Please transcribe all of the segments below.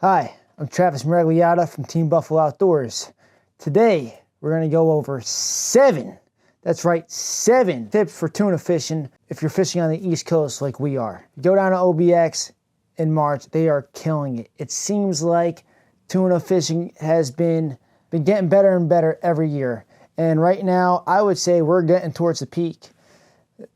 Hi, I'm Travis Maragliata from Team Buffalo Outdoors. Today, we're going to go over 7 tips for tuna fishing if you're fishing on the East Coast like we are. Go down to OBX in March, they are killing it. It seems like tuna fishing has been getting better and better every year. And right now, I would say we're getting towards the peak.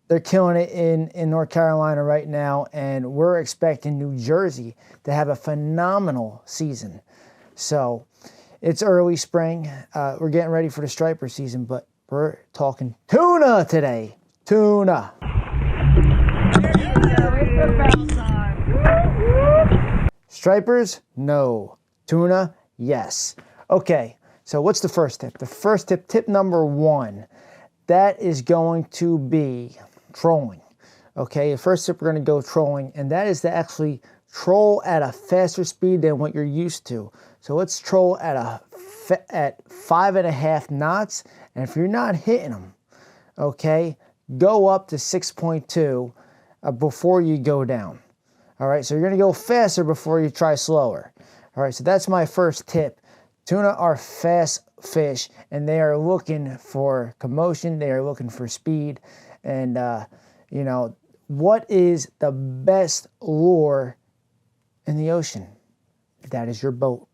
They're killing it in North Carolina right now, and we're expecting New Jersey to have a phenomenal season. So it's early spring. We're getting ready for the striper season, but we're talking tuna today. Tuna. Stripers? No. Tuna? Yes. Okay, so what's the first tip? The first tip, tip number 1, that is going to be trolling. Okay, the first tip we're going to go trolling, and that is to actually troll at a faster speed than what you're used to. So let's troll at 5.5 knots, and if you're not hitting them, okay, go up to 6.2 before you go down. All right, so you're going to go faster before you try slower. All right, so that's my first tip. Tuna are fast fish, and they are looking for commotion. They are looking for speed. And, you know, what is the best lure in the ocean? That is your boat,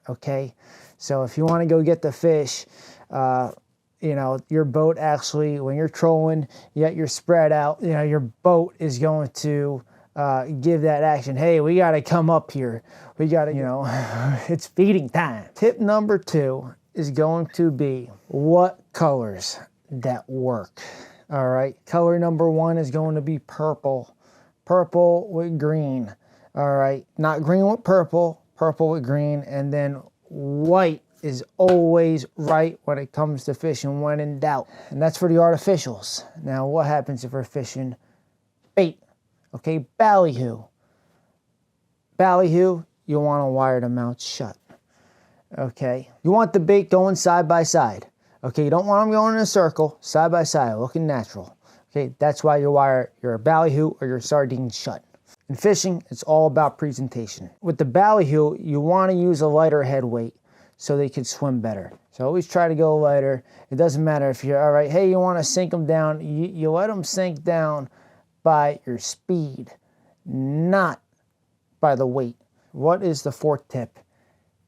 okay? So if you want to go get the fish, you know, your boat actually, when you're trolling, yet you're spread out, you know, your boat is going to give that action. Hey, we got to come up here. We got to, you know, it's feeding time. Tip number 2 is going to be what colors that work. All right, color number 1 is going to be purple. Purple with green. All right, not green with purple, purple with green, and then white is always right when it comes to fishing when in doubt. And that's for the artificials. Now, what happens if we're fishing bait? Okay, ballyhoo. Ballyhoo, you want to wire the mouth shut. Okay, you want the bait going side by side. Okay, you don't want them going in a circle, side by side, looking natural. Okay, that's why you wire your ballyhoo or your sardine shut. In fishing, it's all about presentation. With the ballyhoo, you want to use a lighter head weight so they can swim better. So always try to go lighter. It doesn't matter if you're, all right, hey, you want to sink them down, you let them sink down by your speed, not by the weight. What is the 4th tip?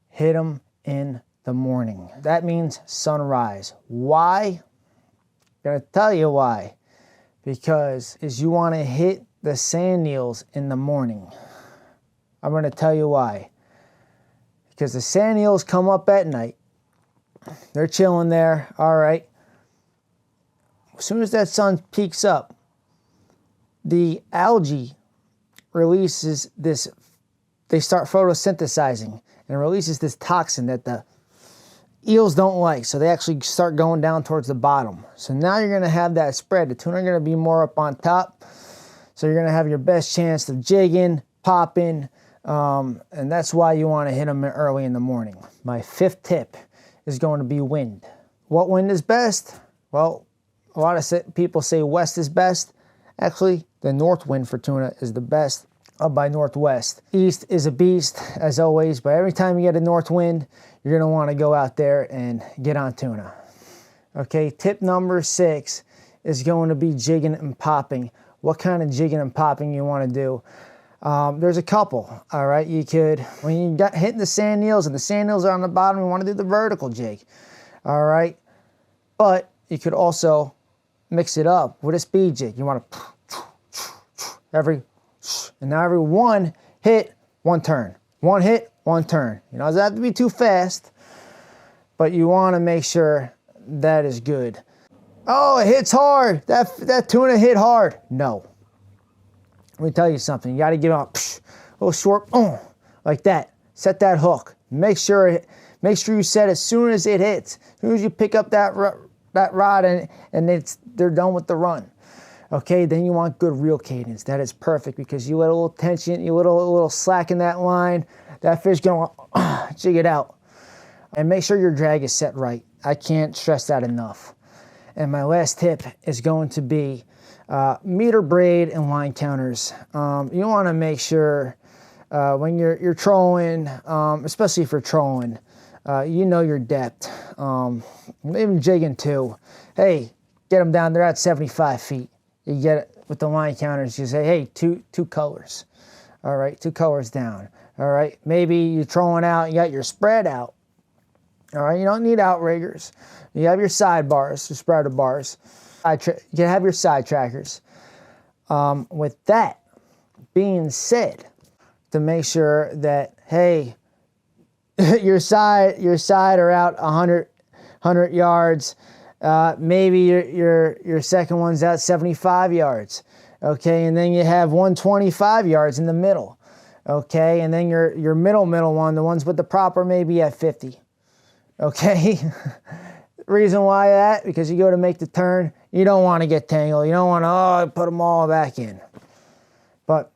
Hit them in the morning. That means sunrise. Why? I'm gonna tell you why. Because you want to hit the sand eels in the morning. I'm gonna tell you why. Because the sand eels come up at night. They're chilling there. All right. As soon as that sun peaks up, the algae releases this. They start photosynthesizing and releases this toxin that the eels don't like, so they actually start going down towards the bottom. So now you're going to have that spread. The tuna are going to be more up on top, so you're going to have your best chance of jigging, popping, and that's why you want to hit them early in the morning. My 5th tip is going to be wind. What wind is best? Well, a lot of people say west is best. Actually, the north wind for tuna is the best, up by northwest. East is a beast, as always, but every time you get a north wind, you're going to want to go out there and get on tuna. Okay, tip number 6 is going to be jigging and popping. What kind of jigging and popping you want to do? There's a couple, all right? You could, when you got hitting the sand eels and the sand eels are on the bottom, you want to do the vertical jig, all right? But you could also mix it up with a speed jig. You want to and now every 1 hit, 1 turn. 1 hit, 1 turn. You know, it doesn't have to be too fast, but you want to make sure that is good. Oh, it hits hard. That tuna hit hard. No. Let me tell you something. You got to give out a little short, like that. Set that hook. Make sure you set as soon as it hits. As soon as you pick up that rod and they're done with the run. Okay, then you want good reel cadence. That is perfect because you let a little tension, you let a little slack in that line, that fish gonna jig it out. And make sure your drag is set right. I can't stress that enough. And my last tip is going to be meter braid and line counters. You want to make sure when you're trolling, especially if you're trolling, you know your depth. Even jigging too. Hey, get them down. They're at 75 feet. You get it with the line counters. You say, hey, two colors. All right, 2 colors down. All right, maybe you're trolling out. You got your spread out. All right, you don't need outriggers. You have your side bars, your spreader bars. You have your side trackers. With that being said, to make sure that, hey, your side are out 100 yards. Maybe your second one's out 75 yards. Okay, and then you have 125 yards in the middle. Okay, and then your middle one, the ones with the propper, maybe at 50. Okay. Reason why that, because you go to make the turn, you don't want to get tangled. You don't want to, put them all back in. But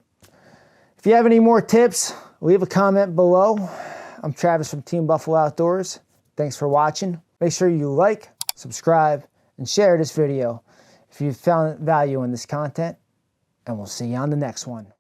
if you have any more tips, leave a comment below. I'm Travis from Team Buffalo Outdoors. Thanks for watching. Make sure you like, subscribe, and share this video if you found value in this content. And we'll see you on the next one.